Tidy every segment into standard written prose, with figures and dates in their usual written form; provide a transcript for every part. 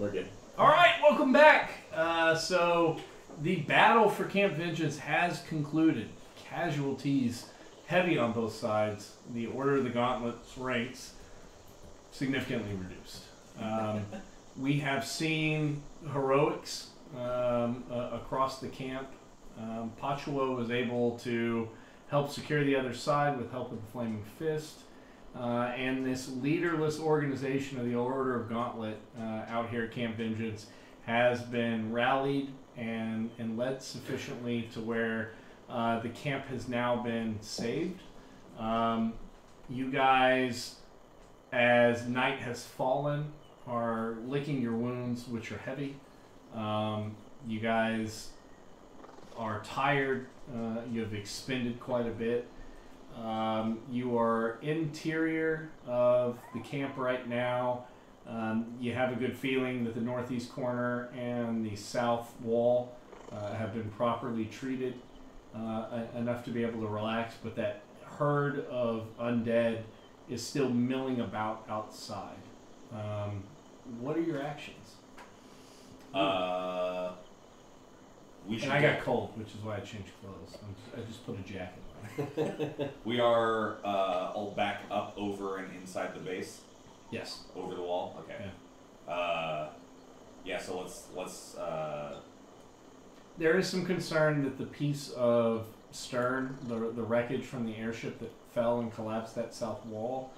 We're good. All right, welcome back. So the battle for Camp Vengeance has concluded. Casualties heavy on both sides. The Order of the Gauntlet's ranks significantly reduced. We have seen heroics across the camp. Pachua was able to help secure the other side with help of the Flaming Fist. And this leaderless organization of the Order of Gauntlet out here at Camp Vengeance has been rallied and led sufficiently to where the camp has now been saved. You guys, as night has fallen, are licking your wounds, which are heavy. You guys are tired. You have expended quite a bit. You are interior of the camp right now. You have a good feeling that the northeast corner and the south wall have been properly treated enough to be able to relax, but that herd of undead is still milling about outside. What are your actions? We should. And I got cold, which is why I changed clothes. I just put a jacket on. We are all back up over and inside the base. Yes. Over the wall. Okay. Yeah. Yeah. So let's. There is some concern that the piece of stern, the wreckage from the airship that fell and collapsed that south wall,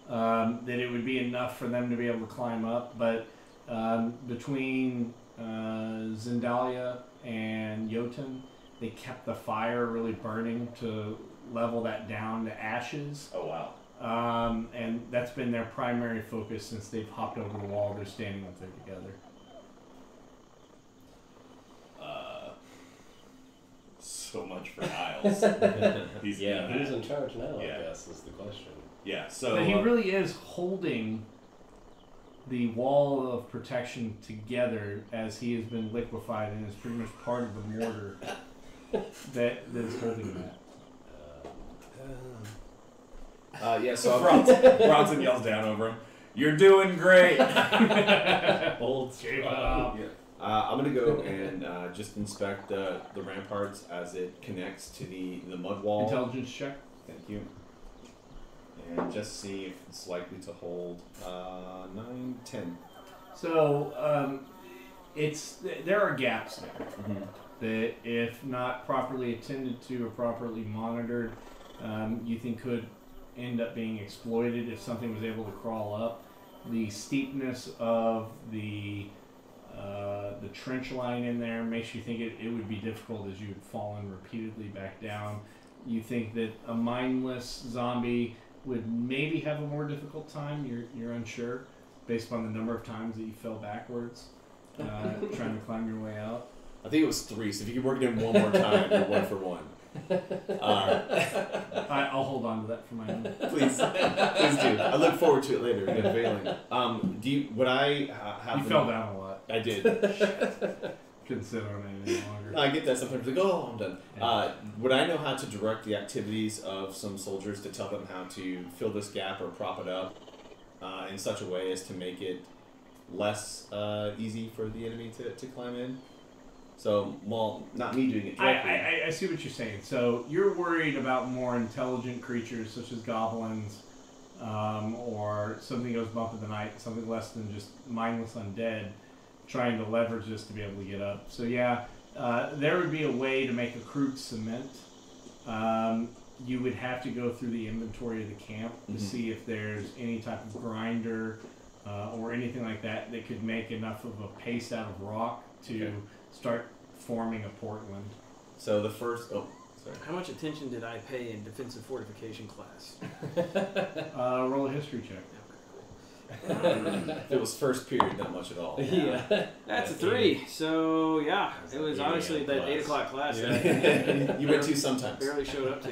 that it would be enough for them to be able to climb up. But between Zendalia and Jotun, they kept the fire really burning to level that down to ashes. Oh wow. And that's been their primary focus since they've hopped over the wall. They're standing up there together. So much for Niles. Who's in charge now, I guess, is the question. Yeah, so... But he really is holding the wall of protection together as he has been liquefied and is pretty much part of the mortar that is holding that. So Bronson yells down over him, "You're doing great!" Old strong. I'm going to go and just inspect the ramparts as it connects to the mud wall. Intelligence check. Thank you. And just see if it's likely to hold 9, 10. So there are gaps there Mm-hmm. that, if not properly attended to or properly monitored, you think could end up being exploited if something was able to crawl up. The steepness of the trench line in there makes you think it would be difficult as you had fallen repeatedly back down. You think that a mindless zombie would maybe have a more difficult time. You're unsure based on the number of times that you fell backwards trying to climb your way out. I think it was 3, so if you could work it in one more time, you're 1 for 1. I'll hold on to that for my own. Please do. I look forward to it later. You're unveiling. Would I have... You fell down a lot. I did. Couldn't sit on it any longer. I get that sometimes. Like, oh, I'm done. Yeah. Would I know how to direct the activities of some soldiers to tell them how to fill this gap or prop it up in such a way as to make it less easy for the enemy to climb in? So, well, not me doing it directly. I see what you're saying. So you're worried about more intelligent creatures such as goblins, or something goes bump in the night, something less than just mindless undead, trying to leverage this to be able to get up. So yeah, there would be a way to make a crude cement. You would have to go through the inventory of the camp to see if there's any type of grinder or anything like that that could make enough of a paste out of rock to start forming a Portland. So the first... Oh, sorry. How much attention did I pay in defensive fortification class? Roll a history check. If it was first period, not much at all. Yeah. That's a 3. So, yeah, it was honestly that 8 o'clock class that I You went to sometimes. barely showed up to.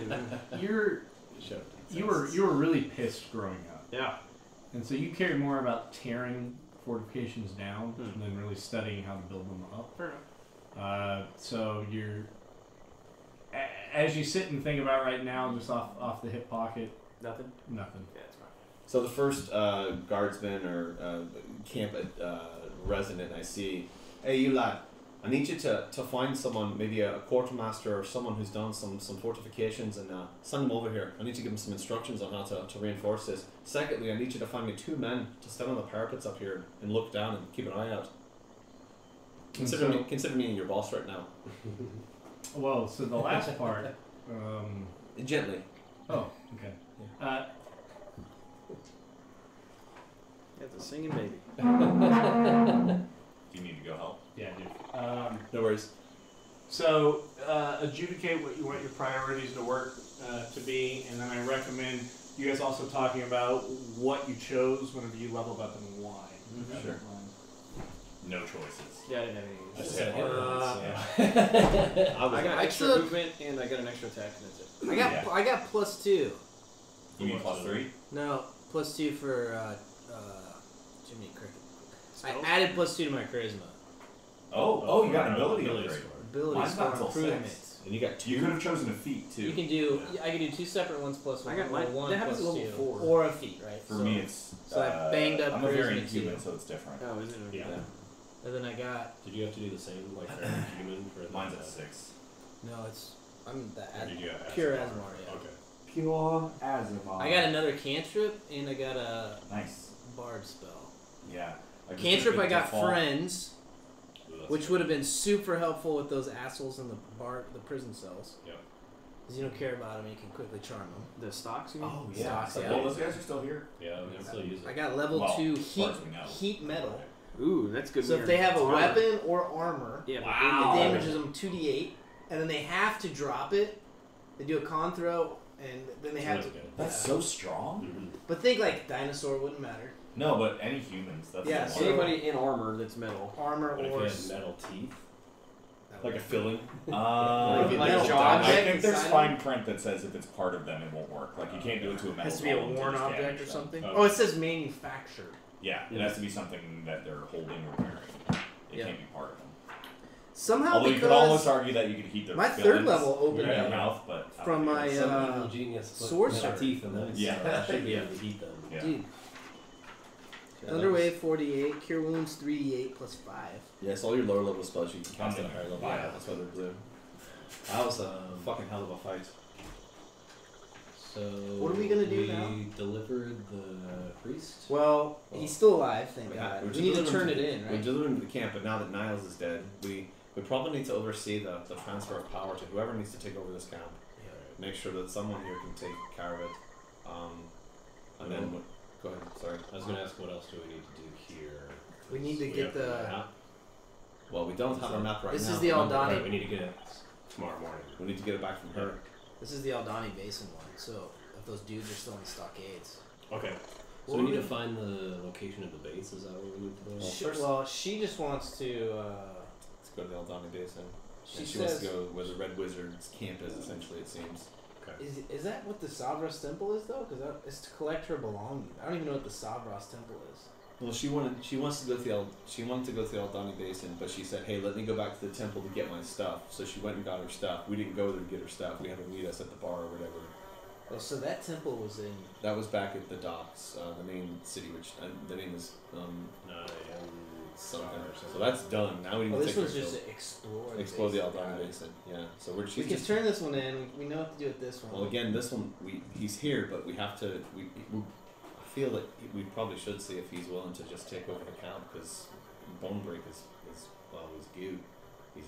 You were really pissed growing up. Yeah. And so you cared more about tearing fortifications down than really studying how to build them up. Fair enough. So you're, as you sit and think about right now, just off the hip pocket, Nothing? nothing. Yeah, it's fine. So the first guardsmen or camp resonant. I see, hey, you lad, I need you to find someone, maybe a quartermaster or someone who's done some fortifications, and send them over here. I need to give them some instructions on how to reinforce this. Secondly, I need you to find me 2 men to stand on the parapets up here and look down and keep an eye out. Consider me your boss right now. Well, so the last part. Gently. Oh, okay. That's a singing baby. Do you need to go help? Yeah, dude. No worries. So adjudicate what you want your priorities to work to be, and then I recommend you guys also talking about what you chose whenever you leveled up and why. Mm-hmm. Sure. No choices. Yeah, I didn't have any. I just had hit I got extra movement and I got an extra attack, and that's it. I got +2. You mean +3? No, +2 for Jiminy Cricket. Spells? I added +2 to my charisma. Oh, you got an ability ability upgrade. score. Ability Mine's score not till improvement. 6. And you got 2. You could have chosen a feat too. You can do. I can do 2 separate ones +1. I got or mine. 1 That happens at level +2, 4. or a feat, right? For me, it's. so I banged up I'm a variant charisma human, too. so it's different. Oh, is it? Okay. Yeah. And then I got. Did you have to do the same, like for every human? For Mine's the, at 6. No, I'm the Or did you have pure Asmar? Asmar, yeah. Okay. Pure Azimar. I got another cantrip and I got a Nice. bard spell. Yeah. just Cantrip, took I the got default. friends, Ooh, that's which good. would have been super helpful with those assholes in the prison cells. Yep. Because you don't care about them, you can quickly charm them. The stocks, you mean? Oh yeah. yeah. Yeah. Well, those guys are still here. Yeah, we can still use it. I got level Well, 2 as far as we know. heat metal. Ooh, that's good. So if weird. they have a Armor. weapon or armor, Yeah. but it in the damages them 2d8, and then they have to drop it. They do a con throw, and then they It's have really to. good. That's so strong. Mhm. But think like dinosaur wouldn't matter. No, but any humans. That's Yeah, the so- one. Anybody in armor that's metal. Armor What if or you had metal teeth? like a filling. Like I a jaw object think there's inside fine print that says if it's part of them, it won't work. Like you can't do it to a metal. has to be a golem worn just object damage or them. something. Okay. Oh, it says manufactured. Yeah, it has to be something that they're holding or wearing. It Yeah. can't be part of them. Somehow Although you could almost because argue that you could heat their my 3rd fillings level opened in their up mouth, but I don't from think my it's- Some evil genius put sorcerer. metal teeth in them. Yeah. So I should be able to heat them. yeah. dude. Thunderwave 48, Cure Wounds 3d8 plus 5. Yes, all your lower level spells you can cast at a Okay. higher level. Yeah. That's why they're blue. That was a fucking hell of a fight. So What are we gonna do now? We delivered the priest. Well, he's still alive, thank We're God. we're We need to delivering turn it in, We're right? delivering to the camp, but now that Niles is dead, we probably need to oversee the transfer of power to whoever needs to take over this camp. Make sure that someone here can take care of it. And then, go ahead. Sorry. I was going to ask what else do we need to do here? We need to We get have the- map. Well, we don't have our map right This now. is the Remember, Aldani. Right, we need to get it tomorrow morning. We need to get it back from her. This is the Aldani Basin one, so if those dudes are still in stockades. Okay. So What we were need we- to find the location of the base. Is that what we need to do? She just wants to. Let's go to the Aldani Basin. She And she wants says, to go where the Red Wizard's camp is, essentially, it seems. Is that what the Savras Temple is though? Because it's to collect her belongings. I don't even know what the Savras Temple is. Well, she wanted to go to the Aldani Basin, but she said, "Hey, let me go back to the temple to get my stuff." So she went and got her stuff. We didn't go there to get her stuff. We had her meet us at the bar or whatever. Oh, so that temple was in. That was back at the docks, the main city, which the name is something. So that's done. Now we need Oh, to this take one's her just to to explore. explore the Basin. Aldani Basin. Yeah. So We she's can just. turn this one in. We know what to do with this one. Well, again, this one he's here, but we have to. I feel that we probably should see if he's willing to just take over the camp because Bonebreak is well, he's goo. He's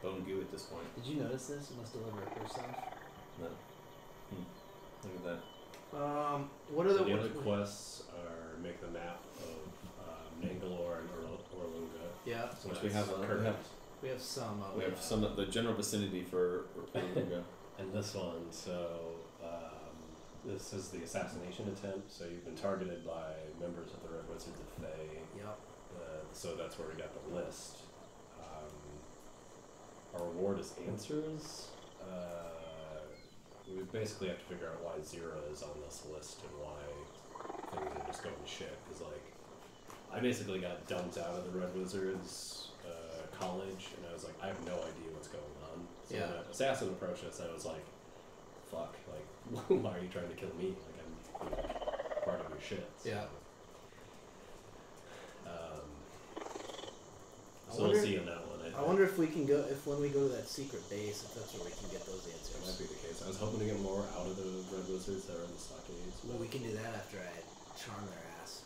bone goo at this point. Did you notice this? You must deliver it herself. No. Look at that. What are the? The other quests are make the map of Nangalore and Orlunga. Yeah, So Which we that's have, current. we have some. We have some of the general vicinity for Luga. And this one, so this is the assassination attempt. So you've been targeted by members of the Red Wizards of Fae. Yep. So that's where we got the list. Our reward is answers. We basically have to figure out why Zira is on this list and why things are just going to shit. Because like, I basically got dumped out of the Red Wizards college, and I was like, I have no idea what's going on. So Yeah. when an assassin approached us, I was like, fuck, like, why are you trying to kill me? Like, I'm part of your shit. So, Yeah. So we'll see on that one. I wonder if we can go when we go to that secret base, if that's where we can get those That answers. might be the case. I was hoping to get more out of the red wizards that are in the stockades. Well, we can do that after I charm their ass.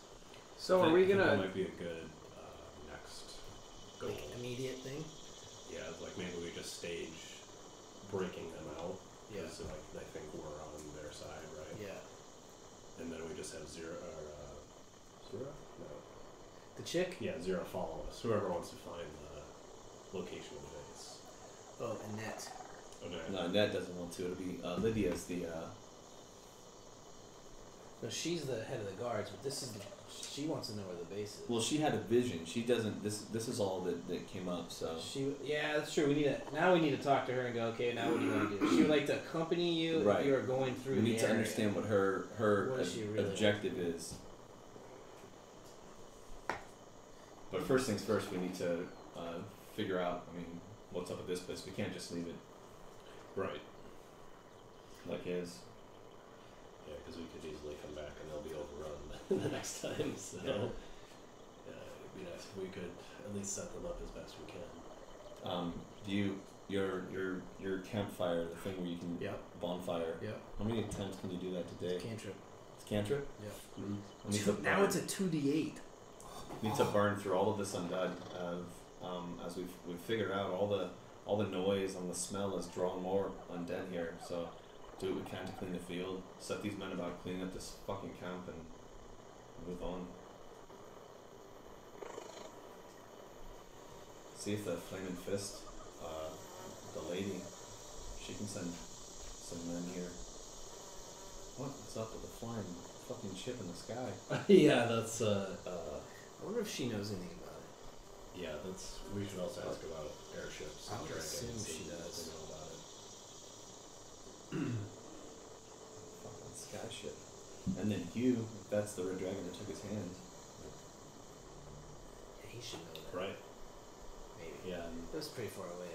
So I are we think that gonna? might be a good next goal. Like immediate thing. Yeah, like maybe we just stage breaking them out. Yeah. So like they think we're on their side, right? Yeah. And then we just have zero. Zero? No. The chick. Yeah, zero follow us. Whoever wants to find the location of the base. Oh, Annette. Okay. No, Ned doesn't want to. It'll be Lydia's the. No, she's the head of the guards, but this is she wants to know where the base is. Well, she had a vision. She doesn't. This is all that came up. So Yeah, that's true. We need to talk to her and go. Okay, now what do you want to do? She would like to accompany you Right. if you are going through. we need the to area. understand what her What does she really objective is. But first things first, we need to figure out. I mean, what's up with this place? We can't just leave it Right. like is. Yeah, because we could easily come back and they'll be overrun the next time. So Yeah. it'd be nice if we could at least set them up as best we can. Do you your campfire, the thing where you can Yep. bonfire? Yep. How many times can you do that today? Cantrip. It's cantrip. Yep. We need to Now burn- it's a 2d8. need to burn through all of this undead. As we've figured out, all the noise and the smell is drawing more undead here. So do what we can to clean the field. Set these men about cleaning up this fucking camp and move on. See if the flaming fist, the lady, she can send some men here. What's up with the flying fucking ship in the sky? Yeah, that's I wonder if she knows anything about it. yeah, that's we should also ask about airships. I and would dragons assume and she what does. they know about it. Fucking sky ship. And then Hugh, that's the red dragon that took his hand. Yeah, he should know that. Right. Maybe. Yeah, and It was pretty far away.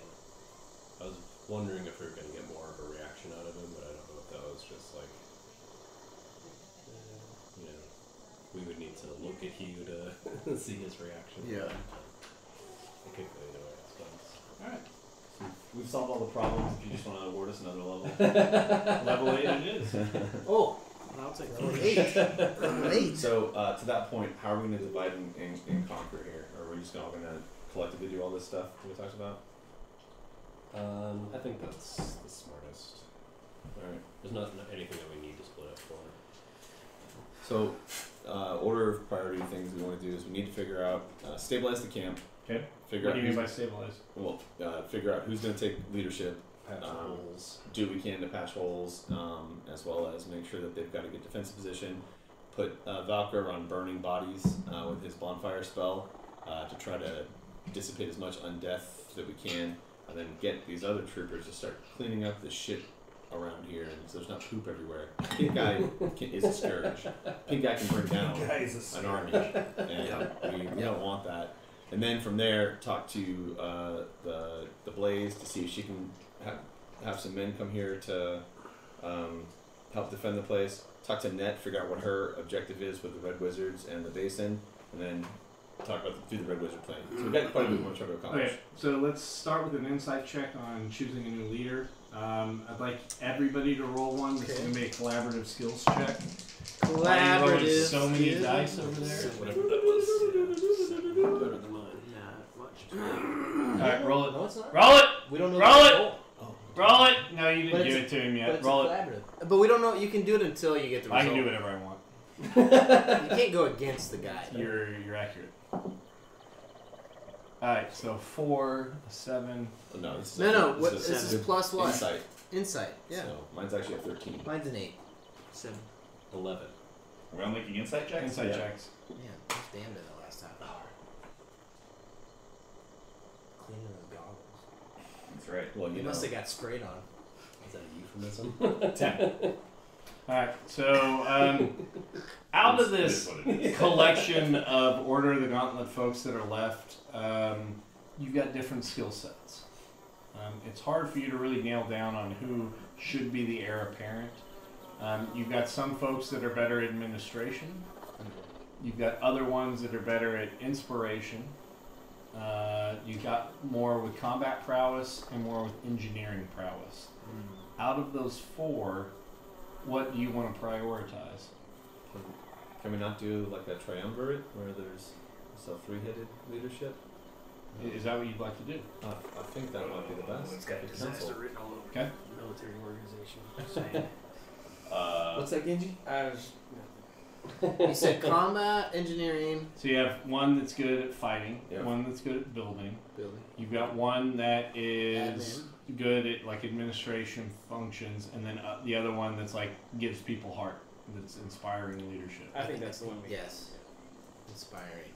I was wondering if we were gonna get more of a reaction out of him, but I don't know if that was just like you know, we would need to look at Hugh to see his reaction. Yeah. It could go either way, I suppose. Alright. We've solved all the problems. If you just want to award us another level. Level 8 it is. Oh, I'll take level that. 8. Level 8. So to that point, how are we going to divide and conquer here? Or are we just all going to collectively do all this stuff we talked about? I think that's the smartest. All right. There's not anything that we need to split up for. So, order of priority things we want to do is we need to figure out stabilize the camp. Okay. Figure What out do you mean by who's, stabilize? well, figure out who's going to take leadership. Patch holes. Do what we can to patch holes, as well as make sure that they've got a good defensive position. Put Valkyr on burning bodies with his bonfire spell to try to dissipate as much undeath that we can, and then get these other troopers to start cleaning up the shit around here, and so there's not poop everywhere. Pink Guy is a scourge. Pink Guy can bring down an army, and we don't want that. And then from there, talk to the Blaze to see if she can have some men come here to help defend the place. Talk to Net, figure out what her objective is with the Red Wizards and the Basin, and then talk about do the Red Wizard plan. So we've got quite a bit more to accomplish. Okay, so let's start with an insight check on choosing a new leader. I'd like everybody to roll one. This is Okay. going to be a collaborative skills check. Collaborative. Throwing so many skills. dice over there. Whatever that was. Yeah, better than mine. Not much. Alright, roll it. No, it's not. Roll it! We don't know. Roll the it! goal. Oh, Roll it! No, you But didn't give it's- it to him But yet. it's Roll a it. collaborative. But we don't know. You can do it until you get the I result. can do whatever I want. You can't go against the guy. You're accurate. Alright, so 4, 7. no, this is No. this What? is This is plus what? Insight. Insight. Yeah. So mine's actually a 13. Mine's an 8. 7. 11. Are we all making insight checks? Insight Yeah. checks. Man, I was damned in the last half hour. Cleaning his goggles. That's right. Well, He you know, must have got sprayed on. Is that a euphemism? 10. Alright, so out of It is this what it is. collection of Order of the Gauntlet folks that are left, you've got different skill sets. It's hard for you to really nail down on who should be the heir apparent. You've got some folks that are better at administration. You've got other ones that are better at inspiration. You got more with combat prowess and more with engineering prowess. Out of those 4, what do you want to prioritize? Can we not do like a triumvirate where there's a 3-headed leadership? Is that what you'd like to do? I think that might be the best. It's got The disaster council. written all over Okay. the military organization. What's that, Genji? I was. You said combat, engineering, So you have one that's good at fighting, Yeah. one that's good at building. building. You've got one that is good at like administration functions, and then the other one that's like gives people heart, that's inspiring leadership. I think that's the one we. Yes. Inspiring.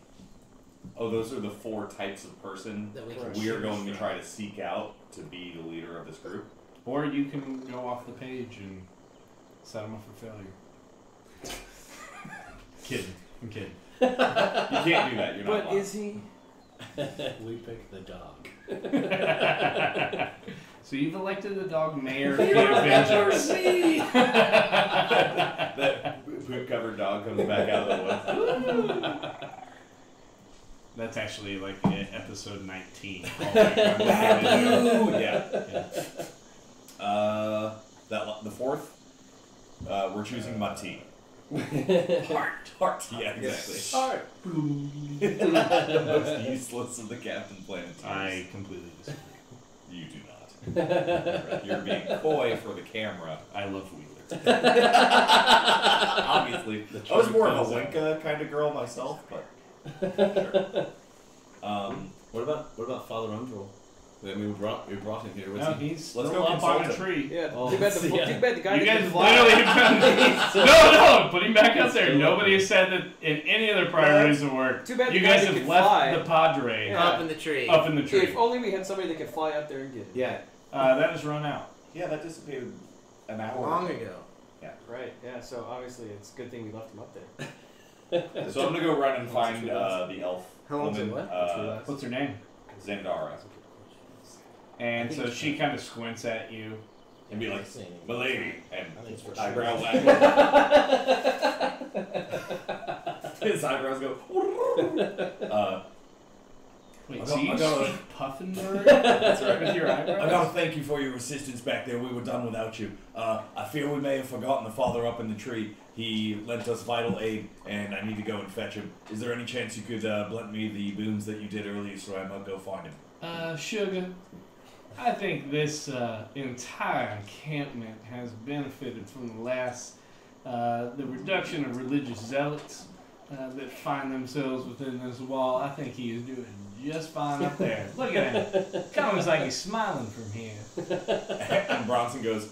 Oh, those are the 4 types of person That we can we are choose going to from. try to seek out to be the leader of this group. Or you can go off the page and set them up for failure. Kidding. I'm kidding. You can't do that. You're not But allowed. is he? We pick the dog. So you've elected the dog mayor of the Avengers. That poop-covered dog comes back out of the woods. That's actually like episode 19. Yeah. The 4th, we're choosing Mati. Heart. Yeah, exactly. Heart. The most useless of the Captain Planeteers. I completely disagree. You do not. You're being coy for the camera. I love Wheeler. Obviously. I was more of a Winka kind of girl myself, but sure. What about Father Undrel? I mean, we brought him here. No, he's Let's still go up on a consult him. tree. Yeah. Oh, too bad the yeah. too bad the guy You that guys can fly. literally no, put him back up there. Nobody has said that in any other priorities of work. Too bad You the guy guys that have can left fly. the Padre Yeah. Up in the tree. up in the tree. If only we had somebody that could fly up there and get it. Yeah. That has run out. Yeah, that dissipated an hour Long ago. Right. Yeah. So obviously it's a good thing we left him up there. So I'm gonna go run and find the elf How long's it woman, what? What's her name? Zandara, And so she kind of squints at you. and be like, "Milady," and I think it's for eyebrow sure. wag. His eyebrows go. Wait, I so got- you I got a- speak Puffenberg? That's right. With your eyebrows? I gotta thank you for your assistance back there. We were done without you. I fear we may have forgotten the father up in the tree. He lent us vital aid, and I need to go and fetch him. Is there any chance you could lend me the boons that you did earlier so I might go find him? Sugar, I think this entire encampment has benefited from the reduction of religious zealots that find themselves within this wall. I think he is doing just fine up there. Look at him. Kind of looks like he's smiling from here. And Bronson goes,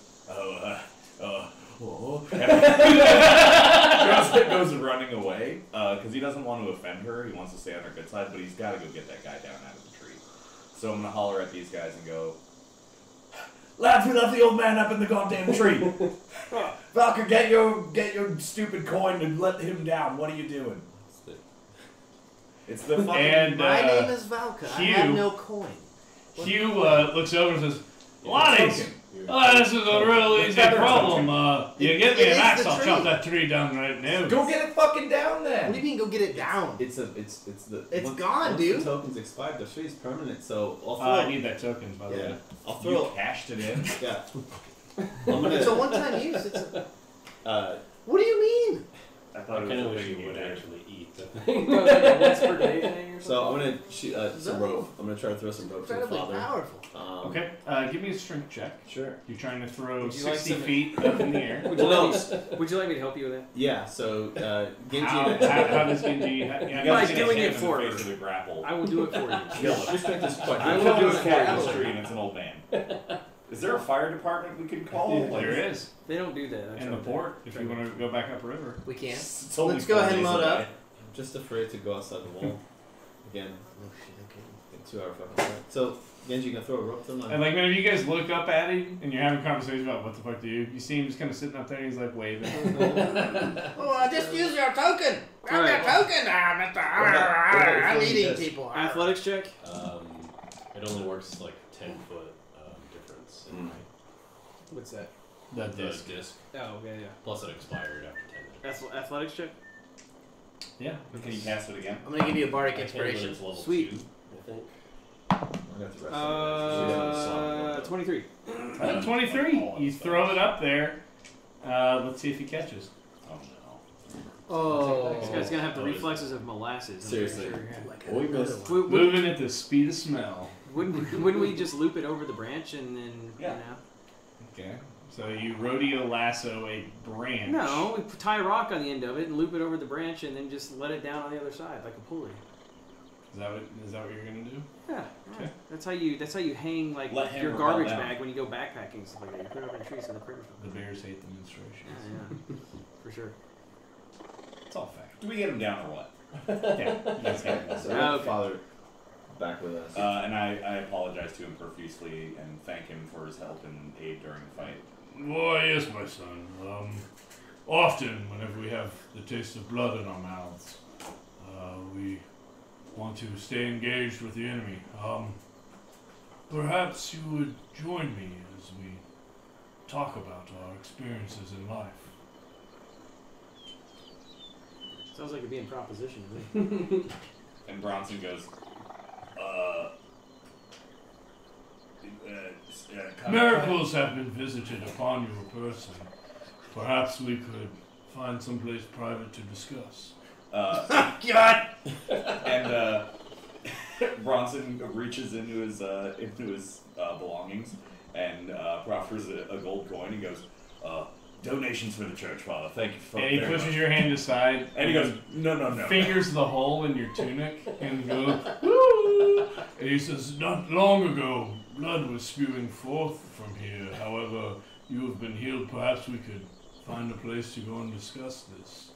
goes running away because he doesn't want to offend her. He wants to stay on her good side, but he's got to go get that guy down out of the tree. So I'm gonna holler at these guys and go, Lads, we left the old man up in the goddamn tree. Valka, get your stupid coin and let him down. What are you doing? "It's the fucking." And My name is Valka. I have Hugh- no coin. Hugh looks over and says, Lotties, Token. this is a real easy problem. You get me It an is axe, the I'll tree. chop that tree down right now. Go get it fucking down What do then. you mean go get it down? It's gone, gone, dude. The token's expired. The tree's permanent, so I'll throw. I need that token, by the yeah, way. I'll You throw. cashed it in. Yeah. I'm gonna. It's a one-time use. It's a, what do you mean? I I thought it kind of was wish a you thing would you did. actually eat the It goes like a once per day thing or something. So I'm gonna shoot some No. rope. I'm gonna try to throw some rope to the Incredibly father. powerful. Okay, give me a strength check. Sure. You're trying to throw Would you like 60 some- feet up in the air. Would you, Well, like me, would you like me to help you with that? Yeah. So Genji. How does Genji... You By guys are gonna doing hit it him for in the her. face with a grapple. I will do it for you. Kill him. Your strength is quite I You will killed do this it cat in for the you. street and it's an old man. Is there a fire department we can call? Like, There is. They don't do that. I And tried the that. port, if you want to go back upriver. We can. it's only Let's go 4 ahead and days load away. up. I'm just afraid to go outside the wall. Again, Oh shit. Okay. 2 hour fucking flight. So Genji, gonna throw a rope to him? And like, whenever you guys look up at him and you're having a conversation about what the fuck do you see him just kind of sitting up there and he's like waving. Oh, I just used your token. Grab Alright. your token. Mister. I'm eating people. Athletics check. It only works like 10-foot difference in height. What's that? The The disc. disc. Oh, yeah, yeah. Plus it expired after 10 minutes. Athletics check. Yeah. Can you cast it again? I'm gonna give you a bardic I can, but inspiration. it's level Sweet. 2. I think. I got the rest of it. 23. 23. You throw it up there. Let's see if he catches. Oh no. Oh. This guy's gonna have the reflexes of molasses. I'm Seriously. pretty sure, Oh, we missed. Moving at the speed of smell. Wouldn't we just loop it over the branch and then Yeah. you know? Okay. So you rodeo lasso a branch. No, we tie a rock on the end of it and loop it over the branch and then just let it down on the other side like a pulley. Is that what you're gonna do? Yeah. Okay. That's how you hang like Let him your rappel garbage down. bag when you go backpacking and stuff like that. You put it over the trees and the critters. The bears hate the menstruations. Yeah, for sure. It's all fact. Do we get him down or what? Yeah. You guys got it. So we have Okay. the father back with us. And I apologize to him profusely and thank him for his help and aid during the fight. Why, yes, my son. Often, whenever we have the taste of blood in our mouths, we want to stay engaged with the enemy. Perhaps you would join me as we talk about our experiences in life. Sounds like it'd be in proposition to me. And Bronson goes, Miracles have been visited upon your person. Perhaps we could find some place private to discuss. God! And Bronson reaches into his belongings and proffers a gold coin. He goes, donations for the church, Father. Thank you for And he very pushes much." your hand aside. And he goes, no. Fingers the hole in your tunic and goes, woo! And he says, not long ago, blood was spewing forth from here. However, you have been healed. Perhaps we could find a place to go and discuss this.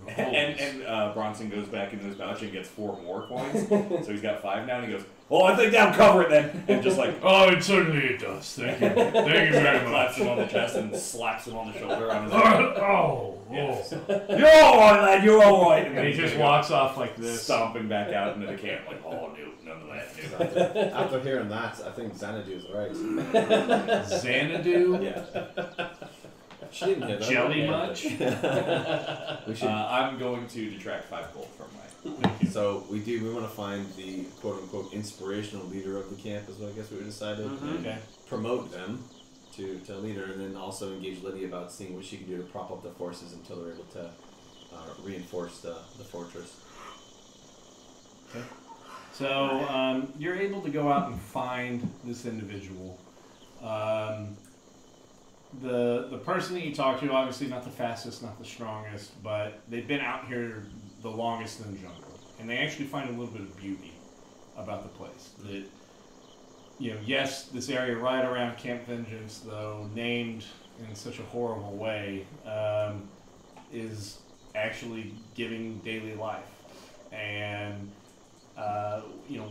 Your holiness." And Bronson goes back into his pouch and gets 4 more coins. So he's got 5 now, and he goes, "Oh, I think that'll cover it then." And just like Oh, it certainly does. Thank you. Thank you very claps much. him on the chest and slaps him on the shoulder on his Oh. You're all right, lad. You're all right. And he he's just gonna go walks off like this. stomping back out into the camp like, "Oh, no, none of that." No. After hearing that, I think Xanadu is right. Xanadu? Yeah. She didn't hear that. Jelly much? We should. I'm going to detract 5 gold from my. So we want to find the quote unquote inspirational leader of the camp, is what I guess we decided. Mhm. And Okay. promote them to leader, and then also engage Lydia about seeing what she can do to prop up the forces until they're able to reinforce the fortress. So you're able to go out and find this individual. The person that you talk to, obviously not the fastest, not the strongest, but they've been out here the longest in the jungle, and they actually find a little bit of beauty about the place. That, yes, this area right around Camp Vengeance, though named in such a horrible way, is actually giving daily life, and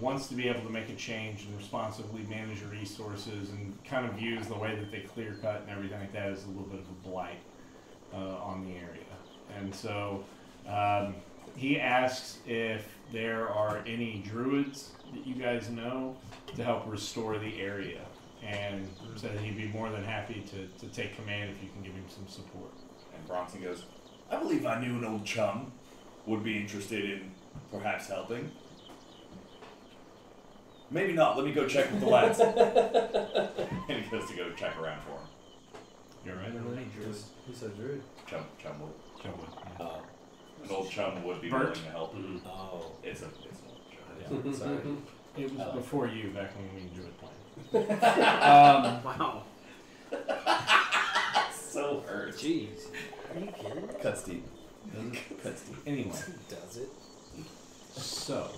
wants to be able to make a change and responsibly manage your resources, and kind of views the way that they clear cut and everything like that as a little bit of a blight on the area. And so he asks if there are any druids that you guys know to help restore the area, and said he'd be more than happy to take command if you can give him some support. And Bronson goes, "I believe I knew an old chum would be interested in perhaps helping. Maybe not. Let me go check with the lads." And he goes to go check around for him. You're right. Who's a druid? Chum would. Oh. An old chum would be Bert. willing to help. Oh. It's an old chum. Yeah. Sorry. It was before you, back when we drew it playing. Wow. So hurt. Jeez. Are you kidding? Cuts deep. Cuts deep. Anyway, Does it? so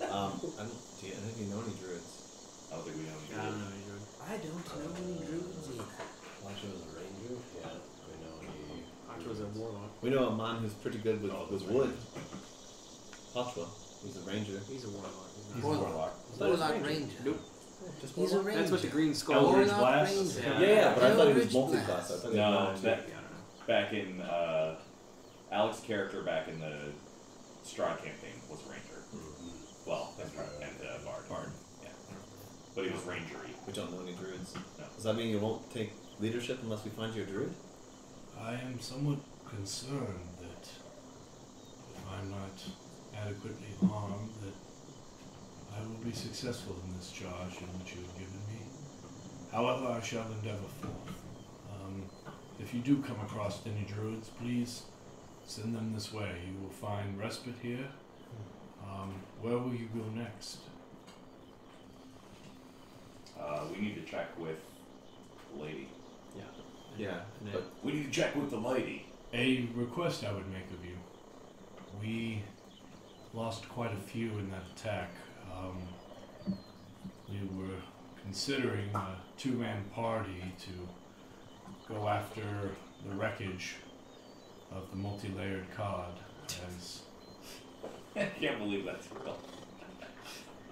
I don't think you know any druids. I don't think we know I don't any. know any druid. I don't know any druids either. Lasha was a ranger. Yeah, we know he. Hotch was a warlock. We know a man who's pretty good with wood. Hotchwell. He's a ranger. He's a warlock. He's Warlock. Warlock. Warlock Ranger. Nope. Just He's a warlock? ranger. That's what the green skull Eldritch is. Warlock Blast? Ranger. Yeah, but I thought he was Eldritch multi-class. I Blast. thought he No, was that- Yeah, I don't know. Back in Alex's character back in the Strahd campaign was Ranger. Well, and Bard. Yeah. But he was Rangery. We don't know any druids. No. Does that mean you won't take leadership unless we find you a druid? I am somewhat concerned that if I'm not adequately armed, that I will be successful in this charge in which you have given me. However, I shall endeavor forth. If you do come across any druids, please send them this way. You will find respite here. Where will you go next? We need to check with the lady. Yeah, but We need to check with the lady. A request I would make of you. We lost quite a few in that attack. We were considering a two-man party to go after the wreckage of the multi-layered cod, I can't believe that's real.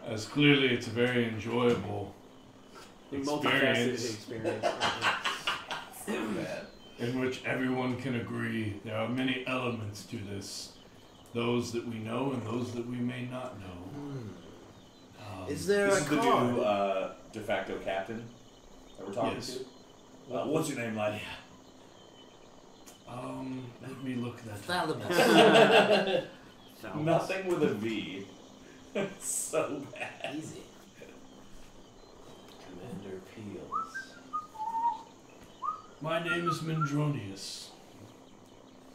as clearly it's a very enjoyable Multifaceted experience experience. So bad. in which everyone can agree there are many elements to this, those that we know and those that we may not know. Is there This a is the card? new de facto captain that we're talking Yes. to. What's your name, lady? Let me look that up. Thalamus. Nothing with a V. So bad. Easy. Commander Peels. My name is Mendronius.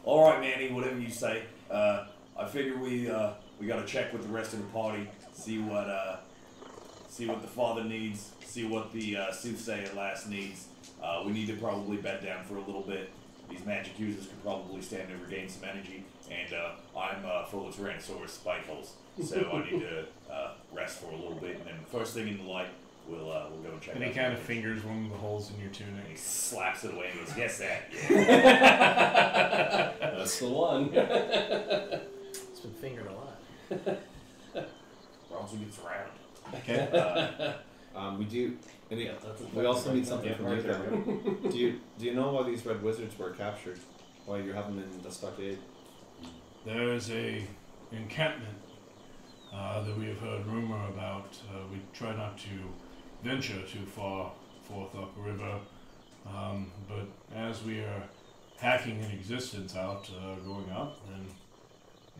All right, Manny. Whatever you say. I figure we got to check with the rest of the party, see what the father needs, see what the soothsayer lass needs. We need to probably bed down for a little bit. These magic users could probably stand to regain some energy, and I'm full of Tyrannosaurus spike holes, so I need to rest for a little bit, and then first thing in the light, we'll go and check. And he out kind the of village. fingers one of the holes in your And he tunic. slaps it away and goes, "Yes, that." That's the one. It's been fingered a lot. Bronson gets around. Okay. we do. Any, That's a we also fucking need something Yeah, from right you. there, Then. Do you know why these red wizards were captured? Why you have them in the stockade? There is a encampment that we have heard rumor about. We try not to venture too far forth up river, but as we are hacking an existence out going up, then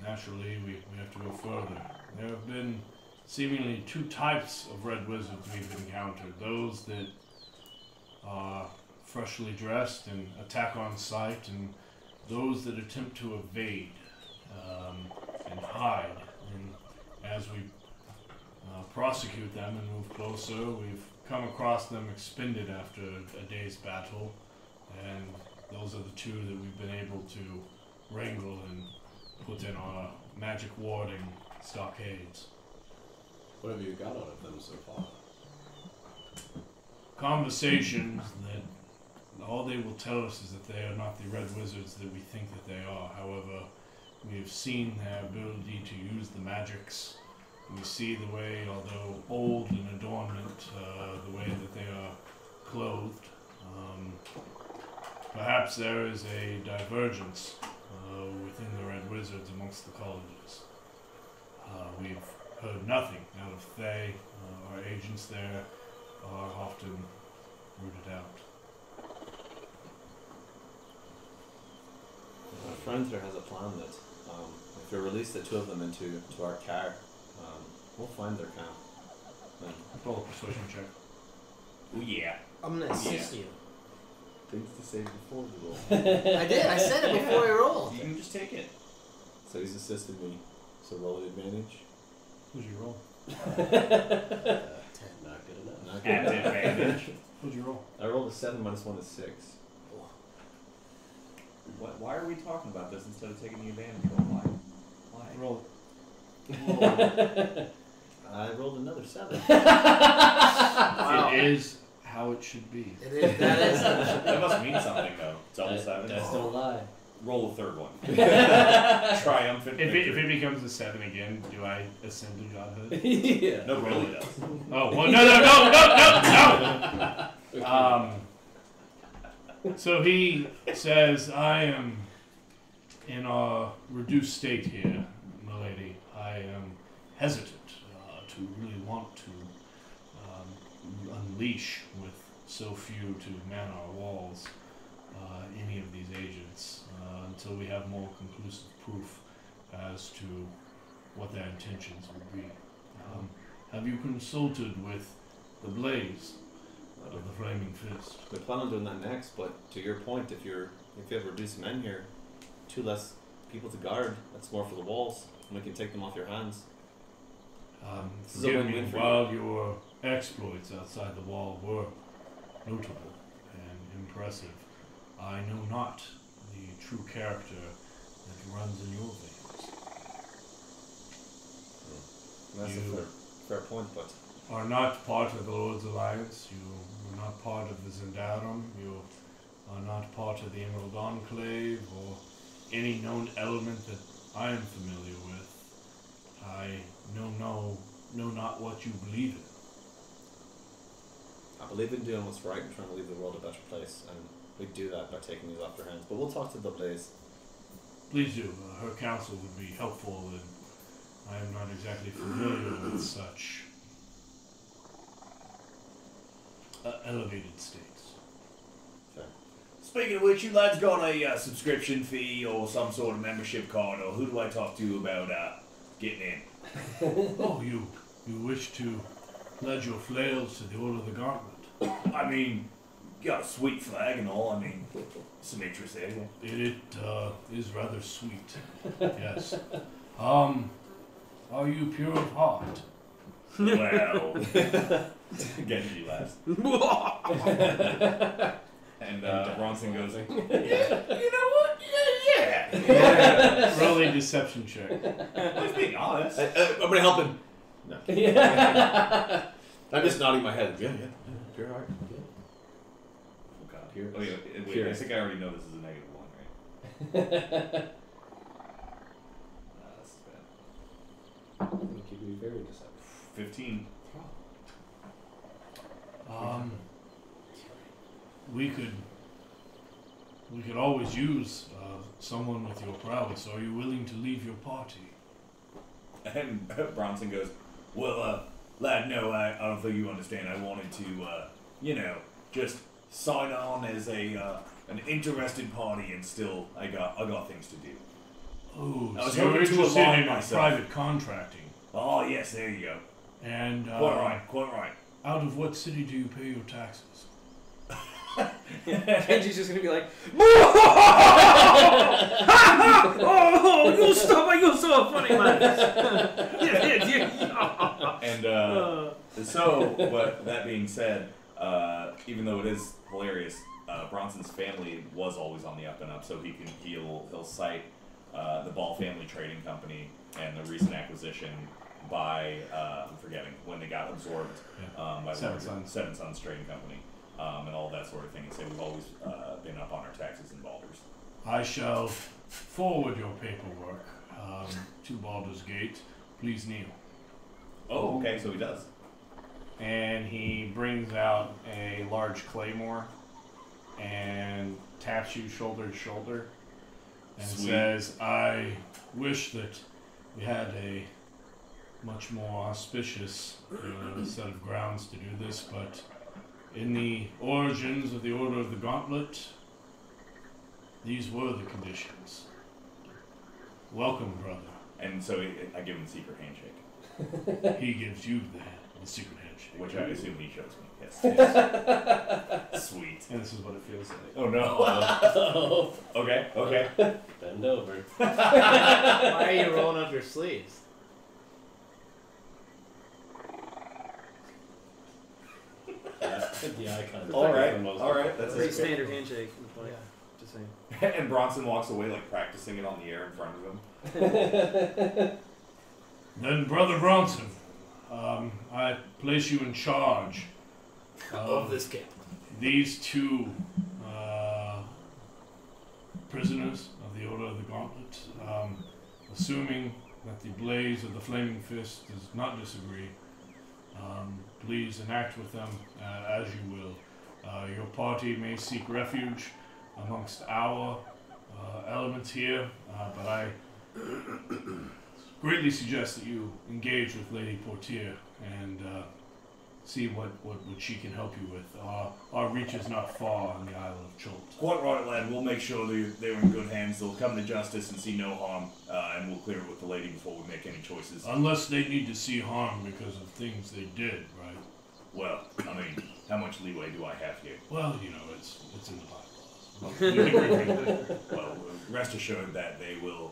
naturally we have to go further. There have been seemingly two types of red wizards we've encountered. Those that are freshly dressed and attack on sight, and those that attempt to evade and hide. And as we prosecute them and move closer, we've come across them expended after a day's battle, and those are the two that we've been able to wrangle and put in our magic warding stockades. What have you got out of them so far? Conversations that all they will tell us is that they are not the red wizards that we think that they are. However, we have seen their ability to use the magics. We see the way, although old in adornment, the way that they are clothed. Perhaps there is a divergence within the red wizards amongst the colleges. We've heard nothing out of Thay. Our agents there are often rooted out. My friend here has a plan that if we release the two of them into our car, we'll find their camp. And Roll a persuasion check. Oh yeah. I'm gonna assist you. things to say before the roll. I did. I said it before he rolled. You can just take it. So he's assisted me. So roll the advantage. What'd you roll? Not good enough. Not At good. advantage. What'd you roll? I rolled a 7 minus 1 is 6. Why are we talking about this instead of taking the advantage roll? Why? Roll I rolled another 7. Wow. It is how it should be. It is. That is. That must mean something though. Double sevens. Dice don't lie. Roll a third one. Triumphant If victory. it becomes a 7 again, do I ascend to godhood? Yeah. No, it really does. Oh, well, no. So he says, I am in a reduced state here, milady. I am hesitant to really want to unleash with so few to man our walls any of these agents until we have more conclusive proof as to what their intentions would be. have you consulted with the Blaze of the Flaming Fist? We plan on doing that next, but to your point, if you have reduced men here, 2 less people to guard, that's more for the walls, and we can take them off your hands. This is a Forgive me, win-win for while your exploits outside the wall were notable and impressive, I know not the true character that runs in your veins. That's You- a fair point, but Are not part of the Lord's Alliance, you are not part of the Zendarum, you are not part of the Emerald Enclave, or any known element that I am familiar with. I know not what you believe in. I believe in doing what's right and trying to leave the world a better place, and we do that by taking these off their hands. But we'll talk to the Blaze. Please do. Her counsel would be helpful, and I am not exactly familiar with such elevated states. Speaking of which, you lads got a subscription fee or some sort of membership card, or who do I talk to about getting in? Oh, you wish to pledge your flails to the Order of the Gauntlet? I mean, you got a sweet flag and all. I mean, some interest there. Yeah. It is rather sweet. Yes. Are you pure of heart? Well, Genji laughs. And Bronson goes, you know what? Yeah. Rolling deception check. I was being honest. I'm gonna help him. No. Yeah. I'm just nodding my head. Yeah. Pure heart. Yeah. Oh god. Pure- Oh yeah. Wait, pure. I think I already know this is a -1, right? This is bad. You could be very deceptive. 15. We could always use someone with your prowess. Are you willing to leave your party? And Bronson goes, well, lad, no, I don't think you understand. I wanted to, just sign on as an interested party, and still, I got things to do. Oh, I was so you're hoping to interested align in myself. private contracting. Oh, yes, there you go. And Quite right. out of what city do you pay your taxes? Kenji's just gonna be like, oh, you stop! You're so funny, man. And so, but that being said, even though it is hilarious, Bronson's family was always on the up and up, so he'll cite the Ball Family Trading Company and the recent acquisition by I'm forgetting when they got absorbed by Seven Seven Sons Trading Company. And all that sort of thing, and say we've always been up on our taxes in Baldur's. I shall forward your paperwork to Baldur's Gate. Please kneel. Oh, okay, so he does. And he brings out a large claymore and taps you shoulder to shoulder and Sweet. says, I wish that we had a much more auspicious set of grounds to do this, but in the origins of the Order of the Gauntlet, these were the conditions. Welcome, brother. And so I give him a secret handshake, He gives you the secret handshake. which I assume he shows me. Yes. Sweet. and this is what it feels like. Oh no. Okay. Bend over. Why are you rolling up your sleeves? The icon. All right. That's Pretty it. standard handshake. Like, Yeah. just saying. And Bronson walks away, like practicing it on the air in front of him. Then, Brother Bronson, I place you in charge Of this camp. these 2 prisoners of the Order of the Gauntlet. Assuming that the Blaze of the Flaming Fist does not disagree, please enact with them as you will. Your party may seek refuge amongst our elements here, but I greatly suggest that you engage with Lady Portier and see what she can help you with. Our reach is not far on the Isle of Cholt. Quite right, lad. We'll make sure they're in good hands. They'll come to justice and see no harm, and we'll clear it with the lady before we make any choices. Unless they need to see harm because of things they did, right? Well, I mean, how much leeway do I have here? Well, you know, it's in the bylaws. Well, rest assured that they will